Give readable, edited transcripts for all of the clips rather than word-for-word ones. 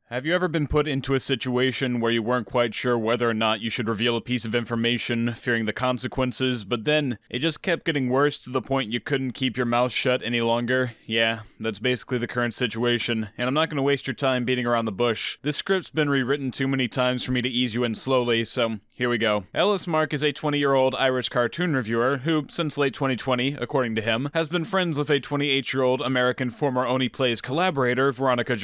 Have you ever been put into a situation where you weren't quite sure whether or not you should reveal a piece of information, fearing the consequences, but then it just kept getting worse to the point you couldn't keep your mouth shut any longer? Yeah, that's basically the current situation, and I'm not going to waste your time beating around the bush. This script's been rewritten too many times for me to ease you in slowly, so here we go. Ellis Mark is a 20-year-old Irish cartoon reviewer who, since late 2020, according to him, has been friends with a 28-year-old American former Only Plays collaborator, Veronica,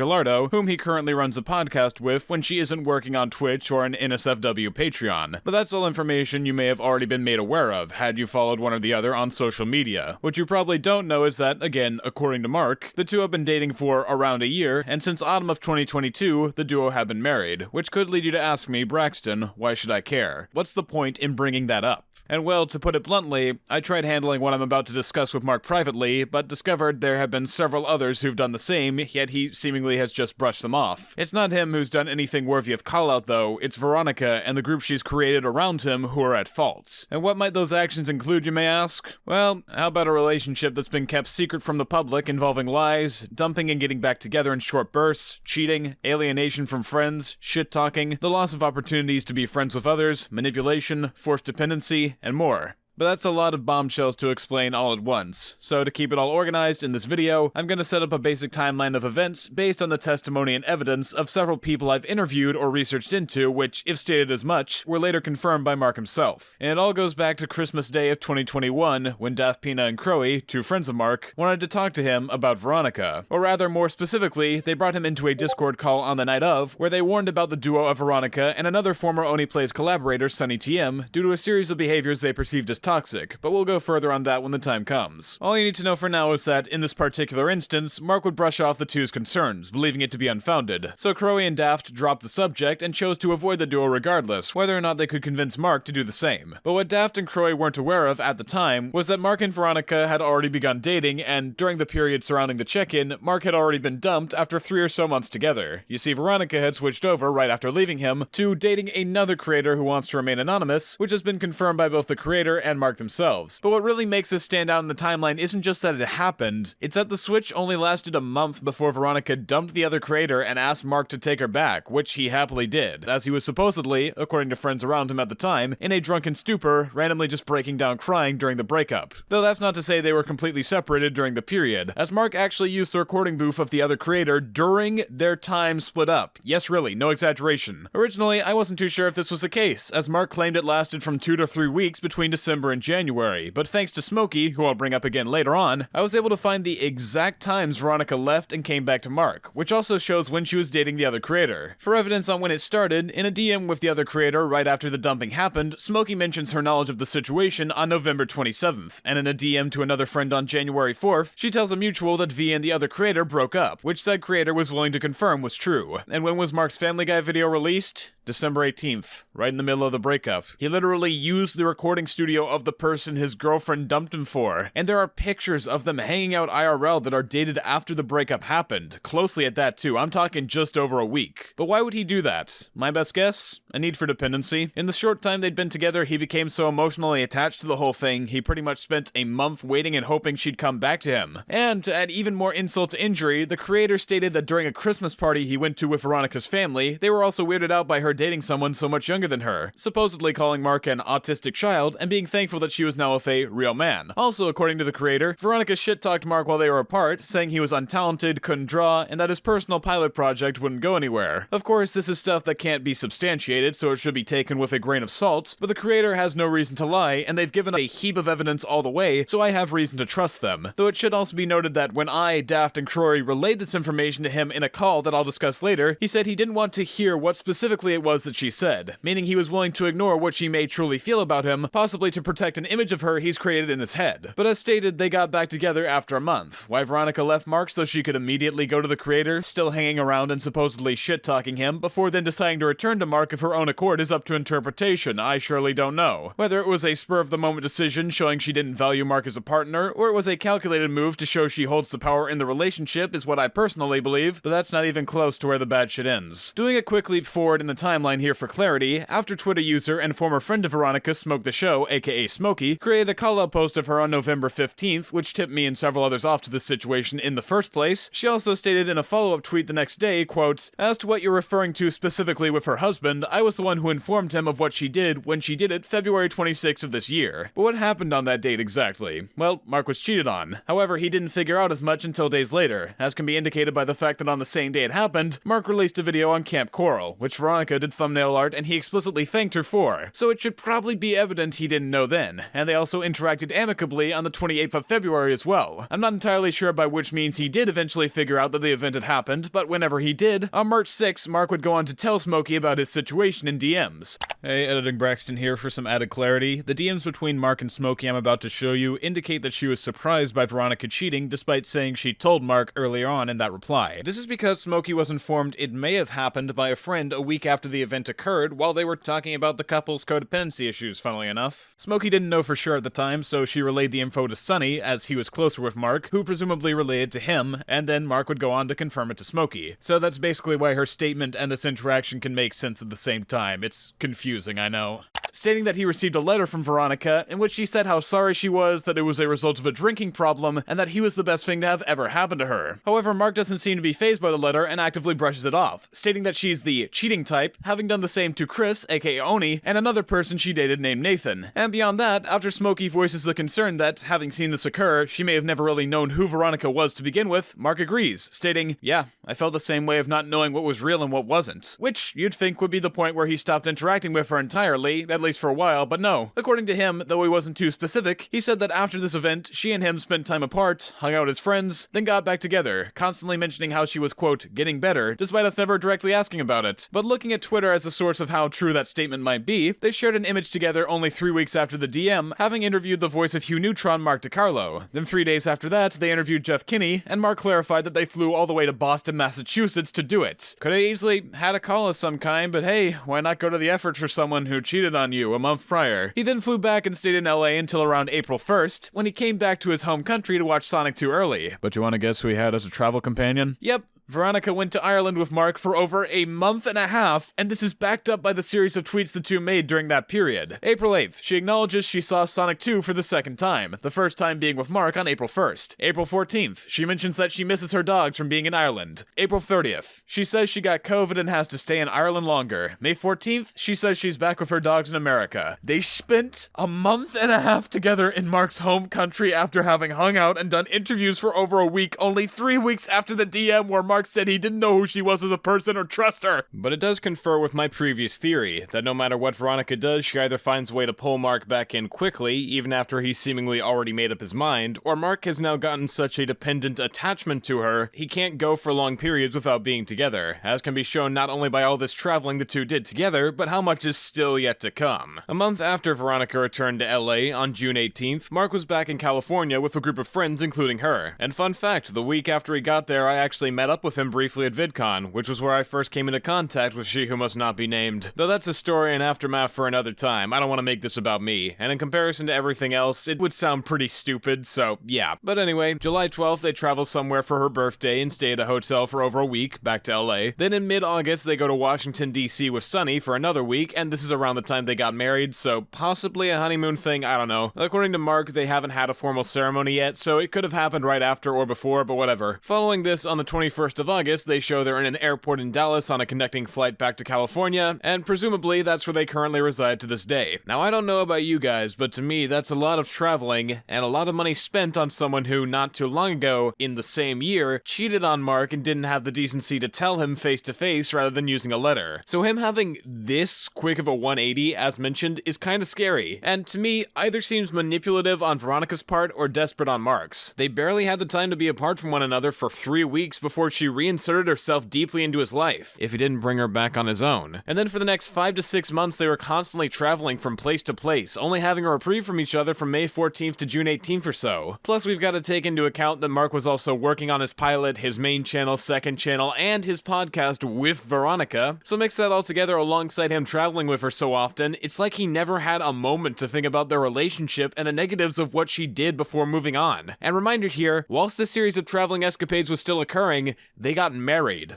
whom he currently runs a podcast with when she isn't working on Twitch or an NSFW Patreon. But that's all information you may have already been made aware of had you followed one or the other on social media. What you probably don't know is that, again, according to Mark, the two have been dating for around a year, and since autumn of 2022, the duo have been married, which could lead you to ask me, Braxton, why should I care? What's the point in bringing that up? And well, to put it bluntly, I tried handling what I'm about to discuss with Mark privately, but discovered there have been several others who've done the same, yet he seemingly has just brushed them off. It's not him who's done anything worthy of call-out though, it's Veronica and the group she's created around him who are at fault. And what might those actions include, you may ask? Well, how about a relationship that's been kept secret from the public involving lies, dumping and getting back together in short bursts, cheating, alienation from friends, shit-talking, the loss of opportunities to be friends with others, manipulation, forced dependency, and more. But that's a lot of bombshells to explain all at once, so to keep it all organized in this video, I'm going to set up a basic timeline of events based on the testimony and evidence of several people I've interviewed or researched into, which, if stated as much, were later confirmed by Mark himself. And it all goes back to Christmas Day of 2021, when Daft Pina and Crowy, two friends of Mark, wanted to talk to him about Veronica. Or rather, more specifically, they brought him into a Discord call on the night of, where they warned about the duo of Veronica and another former Only Plays collaborator, Sunny TM, due to a series of behaviors they perceived as toxic, but we'll go further on that when the time comes. All you need to know for now is that, in this particular instance, Mark would brush off the two's concerns, believing it to be unfounded. So Crowy and Daft dropped the subject and chose to avoid the duo regardless, whether or not they could convince Mark to do the same. But what Daft and Crowy weren't aware of at the time was that Mark and Veronica had already begun dating, and during the period surrounding the check-in, Mark had already been dumped after 3 or so months together. You see, Veronica had switched over right after leaving him to dating another creator who wants to remain anonymous, which has been confirmed by both the creator and Mark themselves. But what really makes this stand out in the timeline isn't just that it happened, it's that the switch only lasted a month before Veronica dumped the other creator and asked Mark to take her back, which he happily did, as he was supposedly, according to friends around him at the time, in a drunken stupor, randomly just breaking down crying during the breakup. Though that's not to say they were completely separated during the period, as Mark actually used the recording booth of the other creator during their time split up. Yes, really, no exaggeration. Originally, I wasn't too sure if this was the case, as Mark claimed it lasted from 2 to 3 weeks between December and January, but thanks to Smokey, who I'll bring up again later on, I was able to find the exact times Veronica left and came back to Mark, which also shows when she was dating the other creator. For evidence on when it started, in a DM with the other creator right after the dumping happened, Smokey mentions her knowledge of the situation on November 27th, and in a DM to another friend on January 4th, she tells a mutual that V and the other creator broke up, which said creator was willing to confirm was true. And when was Mark's Family Guy video released? December 18th, right in the middle of the breakup. He literally used the recording studio of the person his girlfriend dumped him for, and there are pictures of them hanging out IRL that are dated after the breakup happened, closely at that too, I'm talking just over a week. But why would he do that? My best guess? A need for dependency. In the short time they'd been together, he became so emotionally attached to the whole thing, he pretty much spent a month waiting and hoping she'd come back to him. And to add even more insult to injury, the creator stated that during a Christmas party he went to with Veronica's family, they were also weirded out by her dating someone so much younger than her, supposedly calling Mark an autistic child and being thankful that she was now with a real man. Also, according to the creator, Veronica shit-talked Mark while they were apart, saying he was untalented, couldn't draw, and that his personal pilot project wouldn't go anywhere. Of course, this is stuff that can't be substantiated, so it should be taken with a grain of salt, but the creator has no reason to lie, and they've given a heap of evidence all the way, so I have reason to trust them. Though it should also be noted that when I, Daft, and Crowy relayed this information to him in a call that I'll discuss later, he said he didn't want to hear what specifically it was that she said, meaning he was willing to ignore what she may truly feel about him, possibly to protect an image of her he's created in his head. But as stated, they got back together after a month. Why Veronica left Mark so she could immediately go to the creator, still hanging around and supposedly shit-talking him, before then deciding to return to Mark of her own accord is up to interpretation, I surely don't know. Whether it was a spur-of-the-moment decision showing she didn't value Mark as a partner, or it was a calculated move to show she holds the power in the relationship is what I personally believe, but that's not even close to where the bad shit ends. Doing a quick leap forward in the timeline here for clarity, after Twitter user and former friend of Veronica, Smoke the Show, aka Smokey, created a call-out post of her on November 15th, which tipped me and several others off to this situation in the first place. She also stated in a follow-up tweet the next day, quote, "As to what you're referring to specifically with her husband, I was the one who informed him of what she did when she did it February 26th of this year. But what happened on that date exactly? Well, Mark was cheated on. However, he didn't figure out as much until days later, as can be indicated by the fact that on the same day it happened, Mark released a video on Camp Coral, which Veronica did thumbnail art and he explicitly thanked her for, so it should probably be evident he didn't know then, and they also interacted amicably on the 28th of February as well. I'm not entirely sure by which means he did eventually figure out that the event had happened, but whenever he did, on March 6th, Mark would go on to tell Smokey about his situation in DMs. Hey, Editing Braxton here for some added clarity. The DMs between Mark and Smokey I'm about to show you indicate that she was surprised by Veronica cheating despite saying she told Mark earlier on in that reply. This is because Smokey was informed it may have happened by a friend a week after the event occurred while they were talking about the couple's codependency issues, funnily enough. Smokey didn't know for sure at the time, so she relayed the info to Sonny, as he was closer with Mark, who presumably relayed to him, and then Mark would go on to confirm it to Smokey. So that's basically why her statement and this interaction can make sense at the same time. It's confusing, I know. Stating that he received a letter from Veronica in which she said how sorry she was that it was a result of a drinking problem and that he was the best thing to have ever happened to her. However, Mark doesn't seem to be fazed by the letter and actively brushes it off, stating that she's the cheating type, having done the same to Chris, aka Oni, and another person she dated named Nathan. And beyond that, after Smokey voices the concern that, having seen this occur, she may have never really known who Veronica was to begin with, Mark agrees, stating, "Yeah, I felt the same way of not knowing what was real and what wasn't." Which you'd think would be the point where he stopped interacting with her entirely, at least for a while, but no. According to him, though he wasn't too specific, he said that after this event, she and him spent time apart, hung out as friends, then got back together, constantly mentioning how she was, quote, getting better, despite us never directly asking about it. But looking at Twitter as a source of how true that statement might be, they shared an image together only 3 weeks after the DM, having interviewed the voice of Hugh Neutron, Mark DiCarlo. Then 3 days after that, they interviewed Jeff Kinney, and Mark clarified that they flew all the way to Boston, Massachusetts to do it. Could have easily had a call of some kind, but hey, why not go to the effort for someone who cheated on you a month prior? He then flew back and stayed in LA until around April 1st, when he came back to his home country to watch Sonic 2 early. But you wanna guess who he had as a travel companion? Yep. Veronica went to Ireland with Mark for over a month and a half, and this is backed up by the series of tweets the two made during that period. April 8th, she acknowledges she saw Sonic 2 for the second time, the first time being with Mark on April 1st. April 14th, she mentions that she misses her dogs from being in Ireland. April 30th, she says she got COVID and has to stay in Ireland longer. May 14th, she says she's back with her dogs in America. They spent a month and a half together in Mark's home country after having hung out and done interviews for over a week, only 3 weeks after the DM where Mark said he didn't know who she was as a person or trust her. But it does confer with my previous theory, that no matter what Veronica does, she either finds a way to pull Mark back in quickly, even after he's seemingly already made up his mind, or Mark has now gotten such a dependent attachment to her, he can't go for long periods without being together, as can be shown not only by all this traveling the two did together, but how much is still yet to come. A month after Veronica returned to LA on June 18th, Mark was back in California with a group of friends including her. And fun fact, the week after he got there, I actually met up with him briefly at VidCon, which was where I first came into contact with she who must not be named. Though that's a story and aftermath for another time, I don't want to make this about me, and in comparison to everything else, it would sound pretty stupid, so yeah. But anyway, July 12th they travel somewhere for her birthday and stay at a hotel for over a week, back to LA. Then in mid-August they go to Washington DC with Sonny for another week, and this is around the time they got married, so possibly a honeymoon thing, I don't know. According to Mark, they haven't had a formal ceremony yet, so it could have happened right after or before, but whatever. Following this, on the 21st of August, they show they're in an airport in Dallas on a connecting flight back to California, and presumably that's where they currently reside to this day. Now I don't know about you guys, but to me that's a lot of traveling, and a lot of money spent on someone who, not too long ago, in the same year, cheated on Mark and didn't have the decency to tell him face to face rather than using a letter. So him having this quick of a 180, as mentioned, is kinda scary, and to me, either seems manipulative on Veronica's part or desperate on Mark's. They barely had the time to be apart from one another for 3 weeks before she reinserted herself deeply into his life, if he didn't bring her back on his own. And then for the next 5 to 6 months they were constantly traveling from place to place, only having a reprieve from each other from May 14th to June 18th or so. Plus we've got to take into account that Mark was also working on his pilot, his main channel, second channel, and his podcast with Veronica, so mix that all together alongside him traveling with her so often, it's like he never had a moment to think about their relationship and the negatives of what she did before moving on. And reminder here, whilst this series of traveling escapades was still occurring, they got married.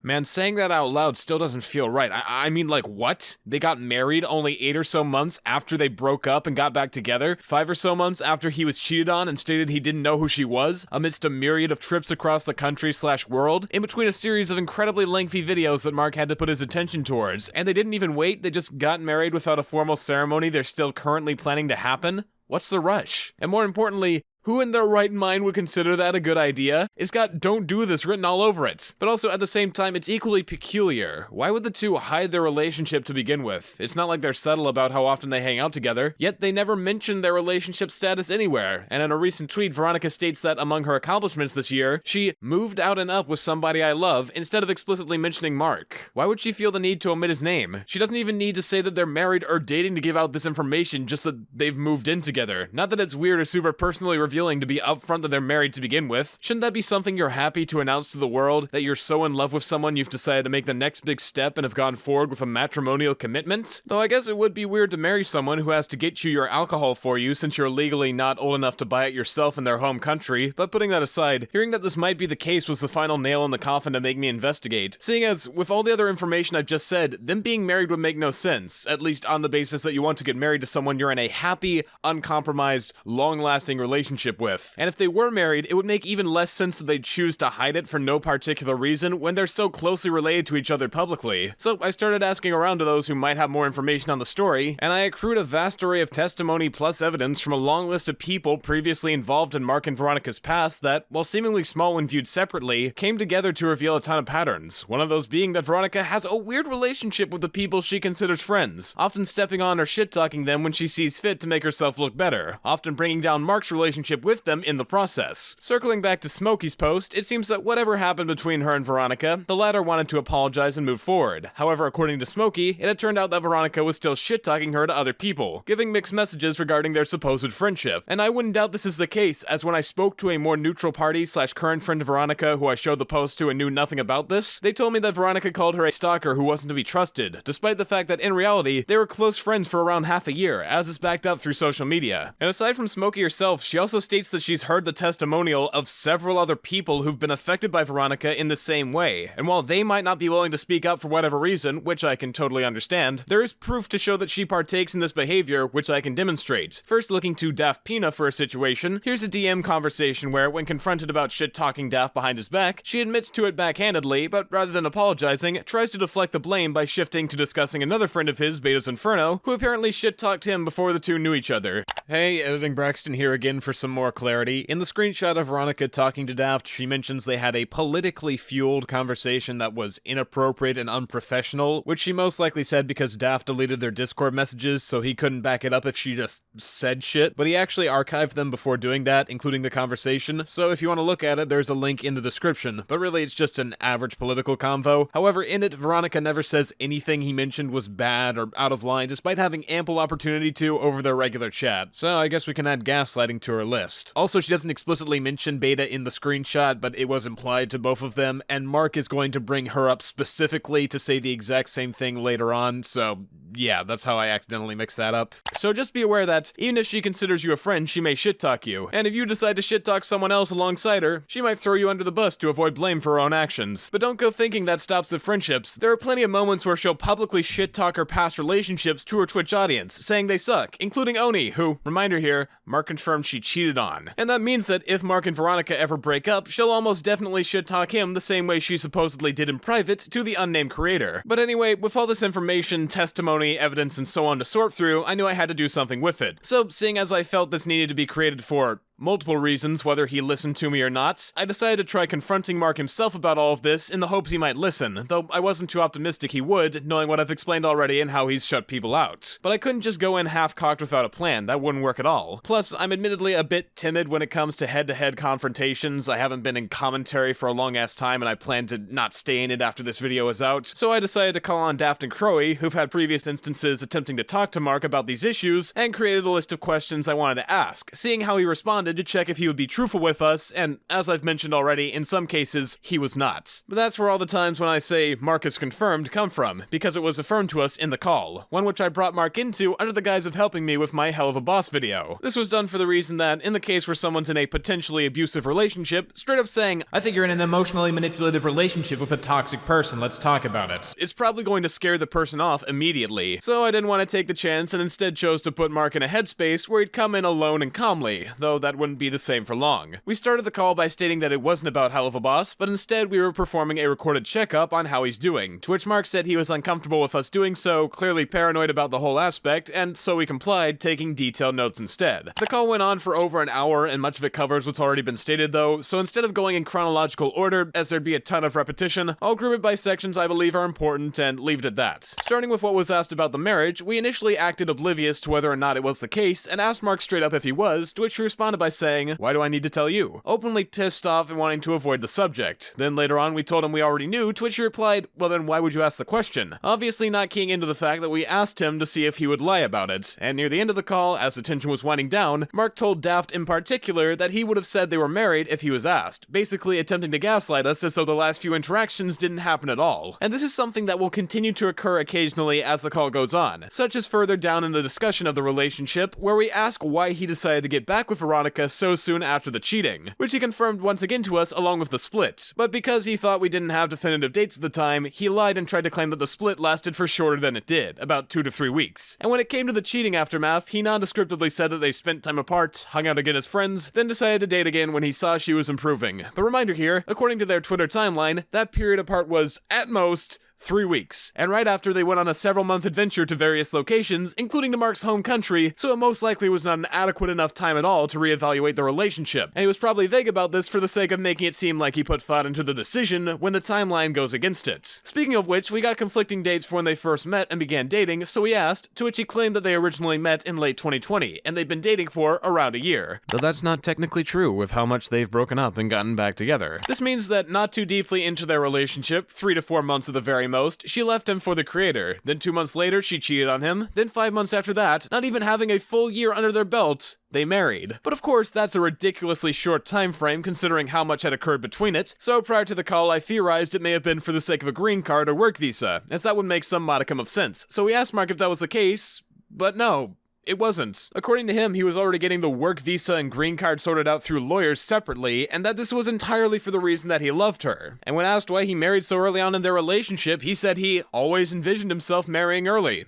Man, saying that out loud still doesn't feel right. I mean, like, what? They got married only 8 or so months after they broke up and got back together? 5 or so months after he was cheated on and stated he didn't know who she was? Amidst a myriad of trips across the country/world? In between a series of incredibly lengthy videos that Mark had to put his attention towards. And they didn't even wait, they just got married without a formal ceremony they're still currently planning to happen? What's the rush? And more importantly, who in their right mind would consider that a good idea? It's got "don't do this" written all over it. But also, at the same time, it's equally peculiar. Why would the two hide their relationship to begin with? It's not like they're subtle about how often they hang out together, yet they never mention their relationship status anywhere. And in a recent tweet, Veronica states that among her accomplishments this year, she moved out and up with somebody I love, instead of explicitly mentioning Mark. Why would she feel the need to omit his name? She doesn't even need to say that they're married or dating to give out this information, just that they've moved in together. Not that it's weird or super personally revealing to be upfront that they're married to begin with. Shouldn't that be something you're happy to announce to the world, that you're so in love with someone you've decided to make the next big step and have gone forward with a matrimonial commitment? Though I guess it would be weird to marry someone who has to get you your alcohol for you since you're legally not old enough to buy it yourself in their home country, but putting that aside, hearing that this might be the case was the final nail in the coffin to make me investigate, seeing as, with all the other information I've just said, them being married would make no sense, at least on the basis that you want to get married to someone you're in a happy, uncompromised, long-lasting relationship with. And if they were married, it would make even less sense that they'd choose to hide it for no particular reason when they're so closely related to each other publicly. So I started asking around to those who might have more information on the story, and I accrued a vast array of testimony plus evidence from a long list of people previously involved in Mark and Veronica's past that, while seemingly small when viewed separately, came together to reveal a ton of patterns. One of those being that Veronica has a weird relationship with the people she considers friends, often stepping on or shit-talking them when she sees fit to make herself look better, often bringing down Mark's relationship with them in the process. Circling back to Smokey's post, it seems that whatever happened between her and Veronica, the latter wanted to apologize and move forward. However, according to Smokey, it had turned out that Veronica was still shit-talking her to other people, giving mixed messages regarding their supposed friendship. And I wouldn't doubt this is the case, as when I spoke to a more neutral party/current friend of Veronica who I showed the post to and knew nothing about this, they told me that Veronica called her a stalker who wasn't to be trusted, despite the fact that in reality, they were close friends for around half a year, as is backed up through social media. And aside from Smokey herself, she also states that she's heard the testimonial of several other people who've been affected by Veronica in the same way, and while they might not be willing to speak up for whatever reason, which I can totally understand, there is proof to show that she partakes in this behavior, which I can demonstrate. First, looking to Daft Pina for a situation, here's a DM conversation where, when confronted about shit-talking Daft behind his back, she admits to it backhandedly, but rather than apologizing, tries to deflect the blame by shifting to discussing another friend of his, Beta's Inferno, who apparently shit-talked him before the two knew each other. Hey, Editing Braxton here again for some more clarity. In the screenshot of Veronica talking to Daft, she mentions they had a politically fueled conversation that was inappropriate and unprofessional, which she most likely said because Daft deleted their Discord messages, so he couldn't back it up if she just said shit, but he actually archived them before doing that, including the conversation, so if you want to look at it, there's a link in the description, but really it's just an average political convo. However, in it, Veronica never says anything he mentioned was bad or out of line, despite having ample opportunity to over their regular chat, so I guess we can add gaslighting to her list. Also, she doesn't explicitly mention Beta in the screenshot, but it was implied to both of them, and Mark is going to bring her up specifically to say the exact same thing later on, so yeah, that's how I accidentally mixed that up. So just be aware that, even if she considers you a friend, she may shit-talk you, and if you decide to shit-talk someone else alongside her, she might throw you under the bus to avoid blame for her own actions. But don't go thinking that stops at friendships. There are plenty of moments where she'll publicly shit-talk her past relationships to her Twitch audience, saying they suck, including Oni, who, reminder here, Mark confirmed she cheated on. And that means that if Mark and Veronica ever break up, she'll almost definitely shit-talk him the same way she supposedly did in private to the unnamed creator. But anyway, with all this information, testimony, evidence, and so on to sort through, I knew I had to do something with it. So, seeing as I felt this needed to be created for multiple reasons, whether he listened to me or not, I decided to try confronting Mark himself about all of this in the hopes he might listen, though I wasn't too optimistic he would, knowing what I've explained already and how he's shut people out. But I couldn't just go in half-cocked without a plan, that wouldn't work at all. Plus, I'm admittedly a bit timid when it comes to head-to-head confrontations. I haven't been in commentary for a long-ass time, and I plan to not stay in it after this video is out, so I decided to call on Daft and Crowy, who've had previous instances attempting to talk to Mark about these issues, and created a list of questions I wanted to ask. Seeing how he responded, responded to check if he would be truthful with us, and as I've mentioned already, in some cases, he was not. But that's where all the times when I say Mark is confirmed come from, because it was affirmed to us in the call, one which I brought Mark into under the guise of helping me with my Hell of a Boss video. This was done for the reason that, in the case where someone's in a potentially abusive relationship, straight up saying, I think you're in an emotionally manipulative relationship with a toxic person, let's talk about it. It's probably going to scare the person off immediately, so I didn't want to take the chance and instead chose to put Mark in a headspace where he'd come in alone and calmly, though that wouldn't be the same for long. We started the call by stating that it wasn't about Hell of a Boss, but instead we were performing a recorded checkup on how he's doing, to which Mark said he was uncomfortable with us doing so, clearly paranoid about the whole aspect, and so we complied, taking detailed notes instead. The call went on for over an hour, and much of it covers what's already been stated though, so instead of going in chronological order, as there'd be a ton of repetition, I'll group it by sections I believe are important and leave it at that. Starting with what was asked about the marriage, we initially acted oblivious to whether or not it was the case, and asked Mark straight up if he was, to which he responded by saying, "Why do I need to tell you?" Openly pissed off and wanting to avoid the subject. Then later on we told him we already knew, to which he replied, "Well then why would you ask the question?" Obviously not keying into the fact that we asked him to see if he would lie about it, and near the end of the call, as the tension was winding down, Mark told Daft in particular that he would have said they were married if he was asked, basically attempting to gaslight us as though the last few interactions didn't happen at all. And this is something that will continue to occur occasionally as the call goes on, such as further down in the discussion of the relationship, where we ask why he decided to get back with Veronica so soon after the cheating, which he confirmed once again to us along with the split. But because he thought we didn't have definitive dates at the time, he lied and tried to claim that the split lasted for shorter than it did, about 2 to 3 weeks. And when it came to the cheating aftermath, he nondescriptively said that they spent time apart, hung out again as friends, then decided to date again when he saw she was improving. But reminder here, according to their Twitter timeline, that period apart was, at most, 3 weeks, and right after they went on a several-month adventure to various locations, including to Mark's home country, so it most likely was not an adequate enough time at all to reevaluate the relationship, and he was probably vague about this for the sake of making it seem like he put thought into the decision when the timeline goes against it. Speaking of which, we got conflicting dates for when they first met and began dating, so we asked, to which he claimed that they originally met in late 2020, and they've been dating for around a year. Though that's not technically true with how much they've broken up and gotten back together. This means that not too deeply into their relationship, 3 to 4 months at the very most, she left him for the creator, then 2 months later she cheated on him, then 5 months after that, not even having a full year under their belt, they married. But of course, that's a ridiculously short time frame considering how much had occurred between it, so prior to the call I theorized it may have been for the sake of a green card or work visa, as that would make some modicum of sense. So we asked Mark if that was the case, but no. It wasn't. According to him, he was already getting the work visa and green card sorted out through lawyers separately, and that this was entirely for the reason that he loved her. And when asked why he married so early on in their relationship, he said he always envisioned himself marrying early.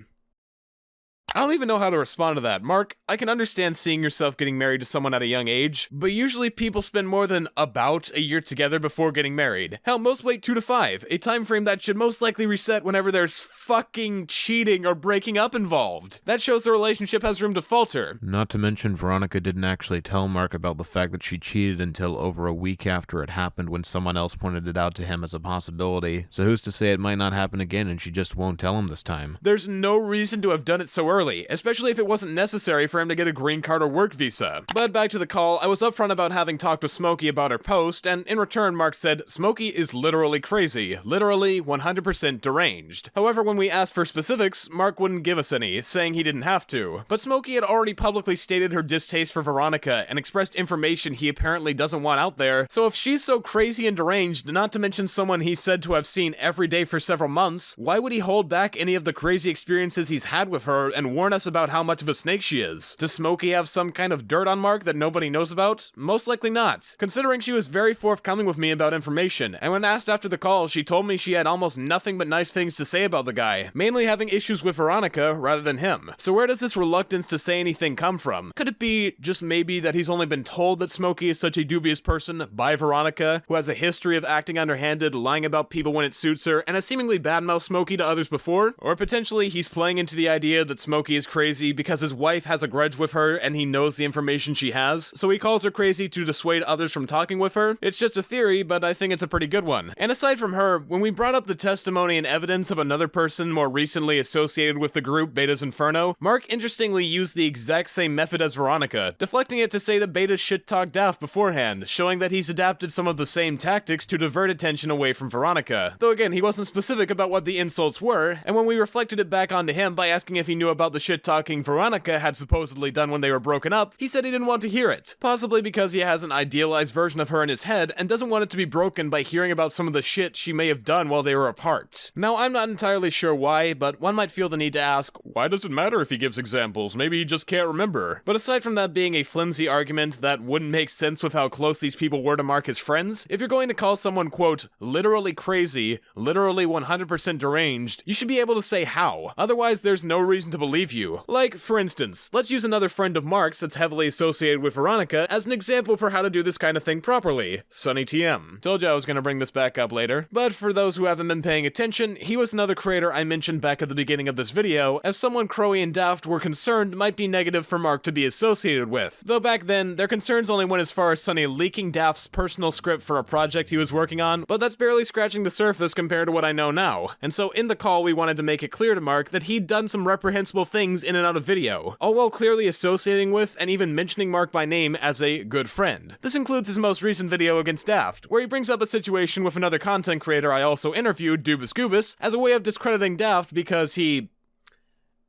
I don't even know how to respond to that. Mark, I can understand seeing yourself getting married to someone at a young age, but usually people spend more than about a year together before getting married. Hell, most wait 2 to 5, a time frame that should most likely reset whenever there's fucking cheating or breaking up involved. That shows the relationship has room to falter. Not to mention, Veronica didn't actually tell Mark about the fact that she cheated until over a week after it happened when someone else pointed it out to him as a possibility. So who's to say it might not happen again and she just won't tell him this time? There's no reason to have done it so early, especially if it wasn't necessary for him to get a green card or work visa. But back to the call, I was upfront about having talked with Smokey about her post, and in return Mark said, Smokey is literally crazy, literally 100% deranged. However, when we asked for specifics, Mark wouldn't give us any, saying he didn't have to. But Smokey had already publicly stated her distaste for Veronica and expressed information he apparently doesn't want out there, so if she's so crazy and deranged, not to mention someone he's said to have seen every day for several months, why would he hold back any of the crazy experiences he's had with her and warn us about how much of a snake she is? Does Smokey have some kind of dirt on Mark that nobody knows about? Most likely not, considering she was very forthcoming with me about information, and when asked after the call, she told me she had almost nothing but nice things to say about the guy, mainly having issues with Veronica rather than him. So where does this reluctance to say anything come from? Could it be just maybe that he's only been told that Smokey is such a dubious person by Veronica, who has a history of acting underhanded, lying about people when it suits her, and has seemingly badmouthed Smokey to others before? Or potentially he's playing into the idea that Smokey is crazy because his wife has a grudge with her and he knows the information she has, so he calls her crazy to dissuade others from talking with her? It's just a theory, but I think it's a pretty good one. And aside from her, when we brought up the testimony and evidence of another person more recently associated with the group Beta's Inferno, Mark interestingly used the exact same method as Veronica, deflecting it to say that Beta shit-talked Daft beforehand, showing that he's adapted some of the same tactics to divert attention away from Veronica. Though again, he wasn't specific about what the insults were, and when we reflected it back onto him by asking if he knew about about the shit-talking Veronica had supposedly done when they were broken up, he said he didn't want to hear it, possibly because he has an idealized version of her in his head and doesn't want it to be broken by hearing about some of the shit she may have done while they were apart. Now, I'm not entirely sure why, but one might feel the need to ask, why does it matter if he gives examples? Maybe he just can't remember. But aside from that being a flimsy argument that wouldn't make sense with how close these people were to Mark as friends, if you're going to call someone, quote, literally crazy, literally 100% deranged, you should be able to say how. Otherwise, there's no reason to believe you. Like, for instance, let's use another friend of Mark's that's heavily associated with Veronica as an example for how to do this kind of thing properly. Sunny TM. Told you I was gonna bring this back up later. But for those who haven't been paying attention, he was another creator I mentioned back at the beginning of this video, as someone Crowy and Daft were concerned might be negative for Mark to be associated with. Though back then, their concerns only went as far as Sunny leaking Daft's personal script for a project he was working on, but that's barely scratching the surface compared to what I know now. And so in the call, we wanted to make it clear to Mark that he'd done some reprehensible things in and out of video, all while clearly associating with and even mentioning Mark by name as a good friend. This includes his most recent video against Daft, where he brings up a situation with another content creator I also interviewed, goobous, as a way of discrediting Daft because he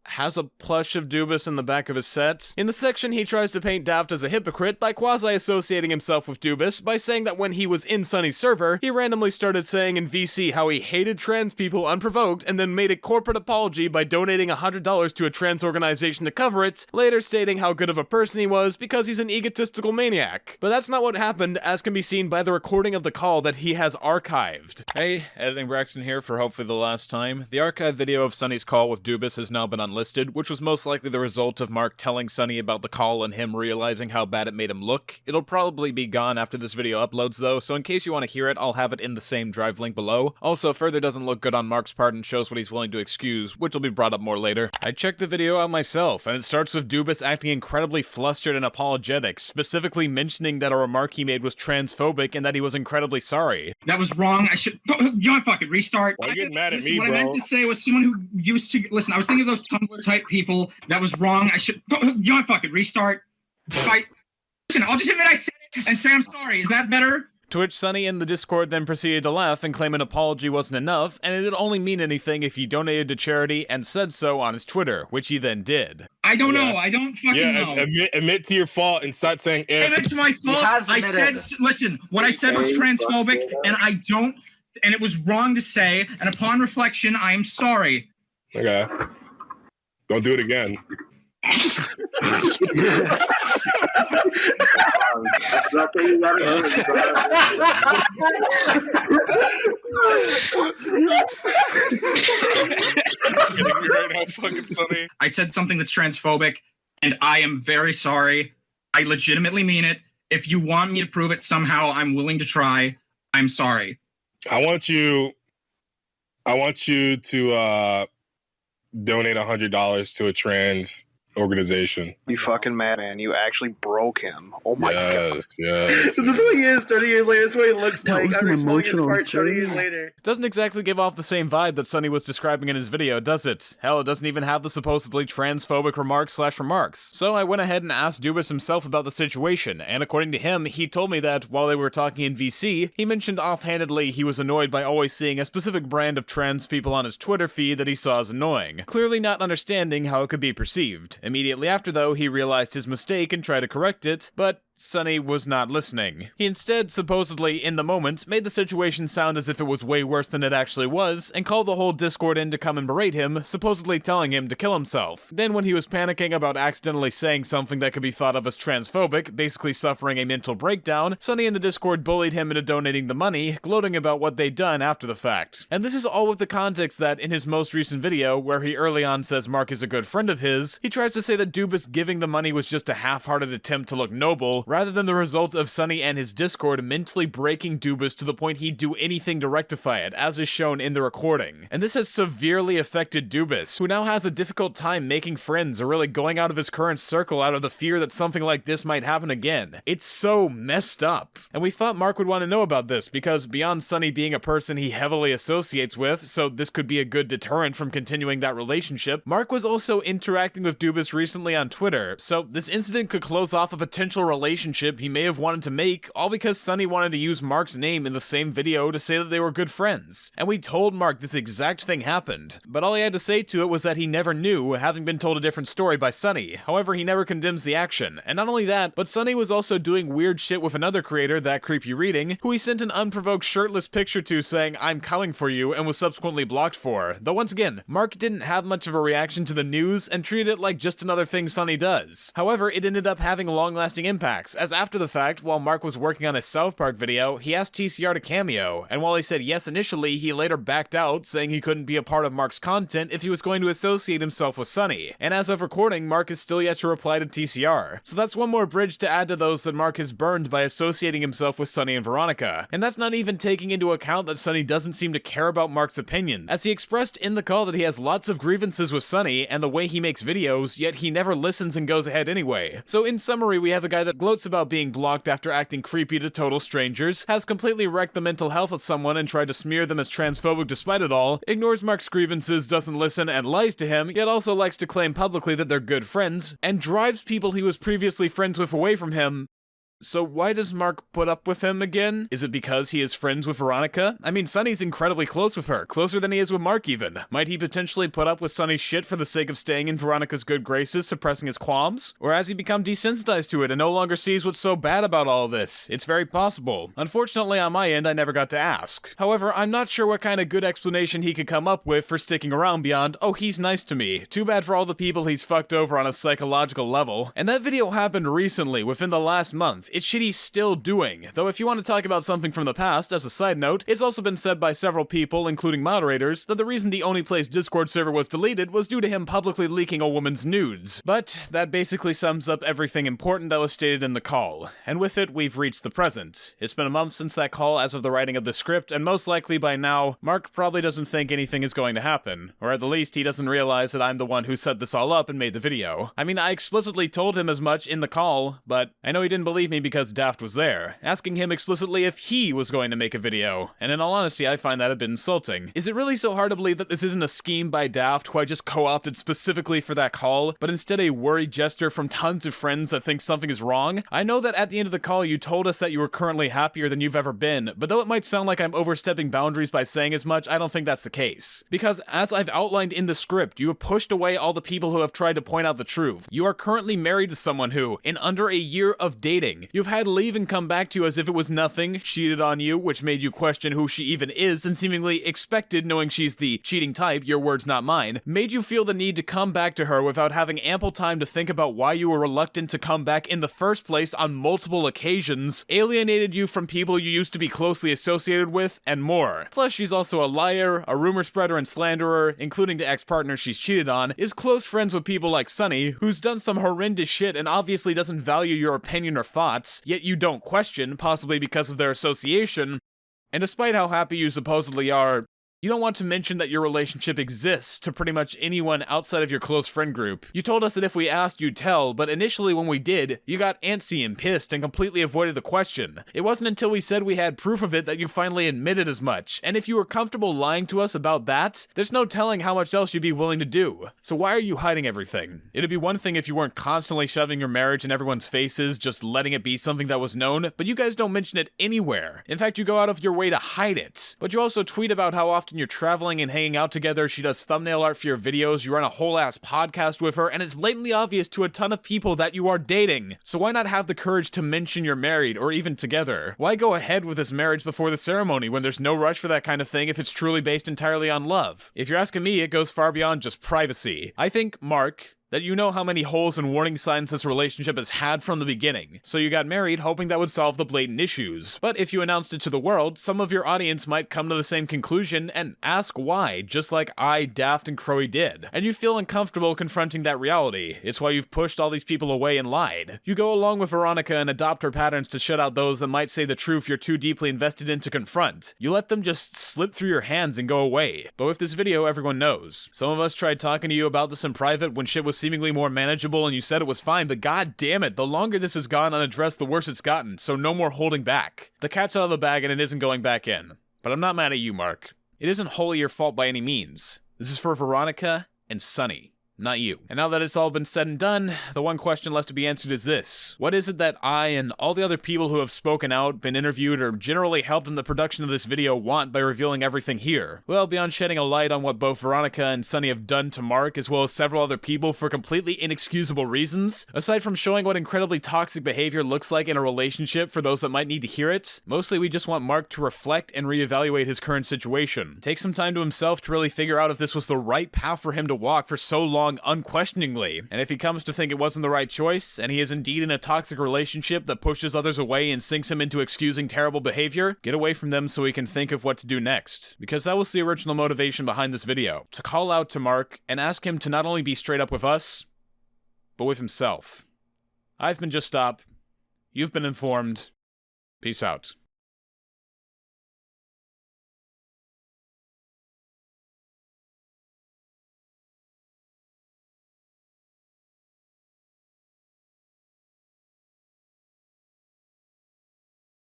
has a plush of Goobous in the back of his set. In the section, he tries to paint Daft as a hypocrite by quasi-associating himself with Goobous by saying that when he was in Sunny's server, he randomly started saying in VC how he hated trans people unprovoked and then made a corporate apology by donating $100 to a trans organization to cover it, later stating how good of a person he was because he's an egotistical maniac. But that's not what happened, as can be seen by the recording of the call that he has archived. Hey, Editing Braxton here for hopefully the last time. The archive video of Sunny's call with Goobous has now been unlisted, which was most likely the result of Mark telling Sunny about the call and him realizing how bad it made him look. It'll probably be gone after this video uploads though, so in case you want to hear it, I'll have it in the same drive link below. Also, further doesn't look good on Mark's part and shows what he's willing to excuse, which will be brought up more later. I checked the video out myself, and it starts with Goobous acting incredibly flustered and apologetic, specifically mentioning that a remark he made was transphobic and that he was incredibly sorry. That was wrong. I should. You want to fucking restart? Why are you getting mad at Listen, me, what bro? I meant to say was someone who used to listen. I was thinking of those Tumblr type people. That was wrong. I should. You want to fucking restart? Listen, I'll just admit I said it and say I'm sorry. Is that better? To which Sunny in the Discord then proceeded to laugh and claim an apology wasn't enough, and it'd only mean anything if he donated to charity and said so on his Twitter, which he then did. I don't know. I don't fucking know. Admit to your fault and start saying if. Admit to my fault. I said, listen, what I said was transphobic, and I don't, and it was wrong to say, and upon reflection, I am sorry. Okay. Don't do it again. I said something that's transphobic, and I am very sorry. I legitimately mean it. If you want me to prove it somehow, I'm willing to try. I'm sorry. I want you to donate $100 to a trans organization. You fucking madman. You actually broke him. Oh my god. Yes. So this is what he is 30 years later. That's what he looks That like. was an After smoking his emotional part 30 years journey. later. Doesn't exactly give off the same vibe that Sunny was describing in his video, does it? Hell, it doesn't even have the supposedly transphobic remarks. So I went ahead and asked Goobous himself about the situation, and according to him, he told me that while they were talking in VC, he mentioned offhandedly he was annoyed by always seeing a specific brand of trans people on his Twitter feed that he saw as annoying, clearly not understanding how it could be perceived. Immediately after though, he realized his mistake and tried to correct it, but Sunny was not listening. He instead, supposedly in the moment, made the situation sound as if it was way worse than it actually was, and called the whole Discord in to come and berate him, supposedly telling him to kill himself. Then when he was panicking about accidentally saying something that could be thought of as transphobic, basically suffering a mental breakdown, Sunny in the Discord bullied him into donating the money, gloating about what they'd done after the fact. And this is all with the context that in his most recent video, where he early on says Mark is a good friend of his, he tries to say that Goobous giving the money was just a half-hearted attempt to look noble, rather than the result of Sunny and his Discord mentally breaking Goobous to the point he'd do anything to rectify it, as is shown in the recording. And this has severely affected Goobous, who now has a difficult time making friends or really going out of his current circle out of the fear that something like this might happen again. It's so messed up. And we thought Mark would want to know about this, because beyond Sunny being a person he heavily associates with, so this could be a good deterrent from continuing that relationship, Mark was also interacting with Goobous recently on Twitter, so this incident could close off a potential relationship relationship he may have wanted to make, all because Sunny wanted to use Mark's name in the same video to say that they were good friends. And we told Mark this exact thing happened, but all he had to say to it was that he never knew, having been told a different story by Sunny. However, he never condemns the action. And not only that, but Sunny was also doing weird shit with another creator, That Creepy Reading, who he sent an unprovoked shirtless picture to saying, "I'm coming for you," and was subsequently blocked for. Though once again, Mark didn't have much of a reaction to the news and treated it like just another thing Sunny does. However, it ended up having long-lasting impacts, as after the fact, while Mark was working on his South Park video, he asked TCR to cameo, and while he said yes initially, he later backed out, saying he couldn't be a part of Mark's content if he was going to associate himself with Sunny. And as of recording, Mark is still yet to reply to TCR. So that's one more bridge to add to those that Mark has burned by associating himself with Sunny and Veronica. And that's not even taking into account that Sunny doesn't seem to care about Mark's opinion, as he expressed in the call that he has lots of grievances with Sunny and the way he makes videos, yet he never listens and goes ahead anyway. So in summary, we have a guy that gloats about being blocked after acting creepy to total strangers, has completely wrecked the mental health of someone and tried to smear them as transphobic despite it all, ignores Mark's grievances, doesn't listen, and lies to him, yet also likes to claim publicly that they're good friends, and drives people he was previously friends with away from him. So why does Mark put up with him again? Is it because he is friends with Veronica? I mean, Sunny's incredibly close with her, closer than he is with Mark even. Might he potentially put up with Sunny's shit for the sake of staying in Veronica's good graces, suppressing his qualms? Or has he become desensitized to it and no longer sees what's so bad about all of this? It's very possible. Unfortunately, on my end, I never got to ask. However, I'm not sure what kind of good explanation he could come up with for sticking around beyond, "Oh, he's nice to me. Too bad for all the people he's fucked over on a psychological level." And that video happened recently, within the last month. It's shit he's still doing. Though if you want to talk about something from the past, as a side note, it's also been said by several people, including moderators, that the reason the Only Plays Discord server was deleted was due to him publicly leaking a woman's nudes. But that basically sums up everything important that was stated in the call. And with it, we've reached the present. It's been a month since that call as of the writing of the script, and most likely by now, Mark probably doesn't think anything is going to happen. Or at the least, he doesn't realize that I'm the one who set this all up and made the video. I mean, I explicitly told him as much in the call, but I know he didn't believe me because Daft was there, asking him explicitly if he was going to make a video, and in all honesty, I find that a bit insulting. Is it really so hard to believe that this isn't a scheme by Daft, who I just co-opted specifically for that call, but instead a worried gesture from tons of friends that think something is wrong? I know that at the end of the call you told us that you were currently happier than you've ever been, but though it might sound like I'm overstepping boundaries by saying as much, I don't think that's the case. Because as I've outlined in the script, you have pushed away all the people who have tried to point out the truth. You are currently married to someone who, in under a year of dating, you've had leave and come back to you as if it was nothing, cheated on you, which made you question who she even is, and seemingly expected, knowing she's the cheating type, your words not mine, made you feel the need to come back to her without having ample time to think about why you were reluctant to come back in the first place on multiple occasions, alienated you from people you used to be closely associated with, and more. Plus, she's also a liar, a rumor spreader and slanderer, including to ex-partners she's cheated on, is close friends with people like Sunny, who's done some horrendous shit and obviously doesn't value your opinion or thoughts, yet you don't question, possibly because of their association, and despite how happy you supposedly are, you don't want to mention that your relationship exists to pretty much anyone outside of your close friend group. You told us that if we asked, you'd tell, but initially when we did, you got antsy and pissed and completely avoided the question. It wasn't until we said we had proof of it that you finally admitted as much, and if you were comfortable lying to us about that, there's no telling how much else you'd be willing to do. So why are you hiding everything? It'd be one thing if you weren't constantly shoving your marriage in everyone's faces, just letting it be something that was known, but you guys don't mention it anywhere. In fact, you go out of your way to hide it. But you also tweet about how often you're traveling and hanging out together, she does thumbnail art for your videos, you run a whole ass podcast with her, and it's blatantly obvious to a ton of people that you are dating. So why not have the courage to mention you're married or even together? Why go ahead with this marriage before the ceremony when there's no rush for that kind of thing if it's truly based entirely on love? If you're asking me, it goes far beyond just privacy. I think, Mark, that you know how many holes and warning signs this relationship has had from the beginning, so you got married hoping that would solve the blatant issues. But if you announced it to the world, some of your audience might come to the same conclusion and ask why, just like I, Daft, and Crowy did. And you feel uncomfortable confronting that reality. It's why you've pushed all these people away and lied. You go along with Veronica and adopt her patterns to shut out those that might say the truth you're too deeply invested in to confront. You let them just slip through your hands and go away. But with this video, everyone knows. Some of us tried talking to you about this in private when shit was seemingly more manageable and you said it was fine, but god damn it, the longer this has gone unaddressed, the worse it's gotten, so no more holding back. The cat's out of the bag and it isn't going back in. But I'm not mad at you, Mark. It isn't wholly your fault by any means. This is for Veronica and Sunny. not you. And now that it's all been said and done, the one question left to be answered is this. What is it that I and all the other people who have spoken out, been interviewed, or generally helped in the production of this video want by revealing everything here? Well, beyond shedding a light on what both Veronica and Sunny have done to Mark, as well as several other people for completely inexcusable reasons, aside from showing what incredibly toxic behavior looks like in a relationship for those that might need to hear it, mostly we just want Mark to reflect and reevaluate his current situation. Take some time to himself to really figure out if this was the right path for him to walk for so long unquestioningly, and if he comes to think it wasn't the right choice, and he is indeed in a toxic relationship that pushes others away and sinks him into excusing terrible behavior, get away from them so he can think of what to do next. Because that was the original motivation behind this video, to call out to Mark and ask him to not only be straight up with us, but with himself. I've been Just Stop. You've been informed. Peace out.